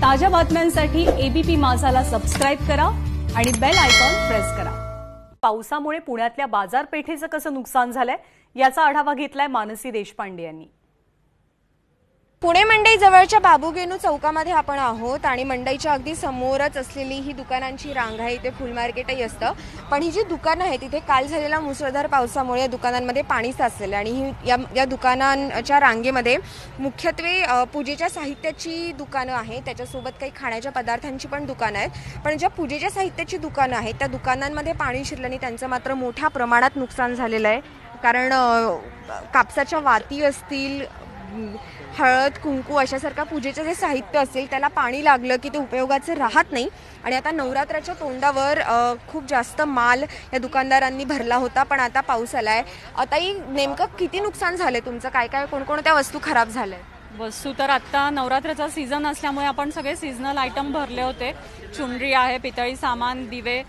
ताज्या बातम्यांसाठी ABP माझाला subscribe करा आणि बेल आयकॉन प्रेस करा। पावसामुळे पुण्यातल्या बाजारपेठेचं कसं नुकसान झालंय याचा आढावा घेतलाय मानसी देशपांडे यांनी। पुणे मंडई जवळच्या बाबूगेनू चौकामध्ये आपण आहोत आणि मंडईच्या अगदी समोरच असलेली ही दुकानांची रांग आहे। इथे फुल मार्केटही असतं, पण ही जी दुकानं आहेत तिथे काल झालेल्या मुसळधार पावसामुळे या दुकानांमध्ये पाणी साचलेलं आणि ही या दुकानांच्या रांगेमध्ये मुख्यत्वे पूजेच्या साहित्याची दुकानं आहेत, त्याच्यासोबत काही खाण्याच्या पदार्थांची पण दुकानं आहेत। पण ज्या पूजेच्या साहित्याची दुकानं आहेत त्या दुकानांमध्ये पाणी शिरल्याने त्यांचं मात्र मोठ्या प्रमाणात नुकसान झालेलं आहे। कारण कापसाच्या वाती असतील, हळद कुंकू अशासारखा पूजेचं जे साहित्य असेल त्याला पाणी लागलं की ते उपयोगाचं राहत नाही। आणि आता नवरात्राच्या तोंडावर खूप जास्त माल या दुकानदारांनी भरला होता, पण आता पाऊस आलाय। आताही नेमकं किती नुकसान झाले तुमचं? काय काय कोणकोणत्या वस्तू खराब झाल्या? वस्तू तर आता नवरात्राचा सीझन असल्यामुळे आपण सगळे सीझनल आयटम भरले होते। चुनरी आहे, पितळी सामान, दिवे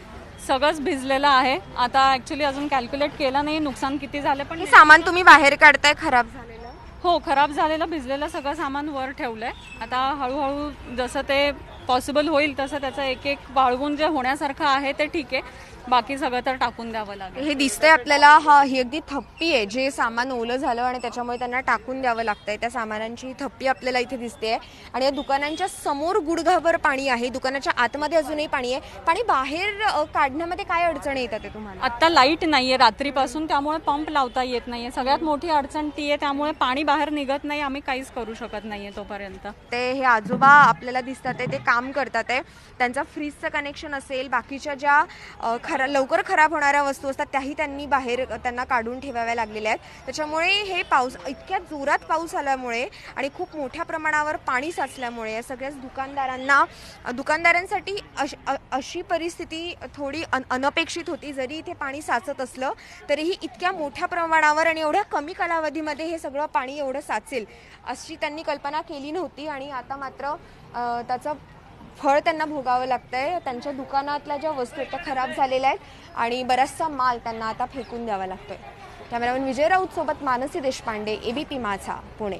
सगळंच भिजलेलं आहे। आता ऍक्च्युली अजून कॅल्क्युलेट केलं नाही नुकसान किती झाले, पण सामान तुम्ही बाहेर काढताय खराब झालेलं? हो, खराब झालेलं भिजलेलं सगळं सामान वर ठेवलंय। आता हळूहळू जसं ते पॉसिबल होईल तसं त्याचं एक एक वाळवून जे होण्यासारखं आहे ते ठीक आहे, बाकी सगळं तर टाकून द्यावं लागेल। हे दिसतंय आपल्याला, ही अगदी थप्पी आहे जे सामान ओलं झालं आणि त्याच्यामुळे त्यांना टाकून द्यावं लागतंय। त्या सामानांची थप्पी आपल्याला इथे दिसते आणि या दुकानांच्या समोर गुडघाभर पाणी आहे, दुकानाच्या आतमध्ये अजूनही पाणी आहे। पाणी बाहेर काढण्यामध्ये काय अडचण येतात ते तुम्हाला? आता लाईट नाहीये रात्रीपासून, त्यामुळे पंप लावता येत नाहीये। सगळ्यात मोठी अडचण ती आहे, त्यामुळे पाणी बाहेर निघत नाही, आम्ही काहीच करू शकत नाहीये तोपर्यंत। ते हे आजोबा आपल्याला दिसतात ते काम करतात आहे, त्यांचा फ्रीजचं कनेक्शन असेल, बाकीच्या ज्या लवकर खराब होणाऱ्या वस्तू असतात त्याही त्यांनी बाहेर त्यांना काढून ठेवाव्या लागलेल्या आहेत। त्याच्यामुळे हे पाऊस इतक्या जोरात पाऊस आल्यामुळे आणि खूप मोठ्या प्रमाणावर पाणी साचल्यामुळे या सगळ्याच दुकानदारांसाठी अशी परिस्थिती थोडी अनपेक्षित होती। जरी इथे पाणी साचत असलं तरीही इतक्या मोठ्या प्रमाणावर आणि एवढ्या कमी कालावधीमध्ये हे सगळं पाणी एवढं साचेल अशी त्यांनी कल्पना केली नव्हती आणि आता मात्र त्याचं फळ त्यांना भोगावं लागतंय। त्यांच्या दुकानातल्या ज्या वस्तू त्या खराब झालेल्या आहेत आणि बराचसा माल त्यांना आता फेकून द्यावा लागतोय। कॅमेरामॅन विजय राऊत सोबत मानसी देशपांडे, एबीपी माझा, पुणे।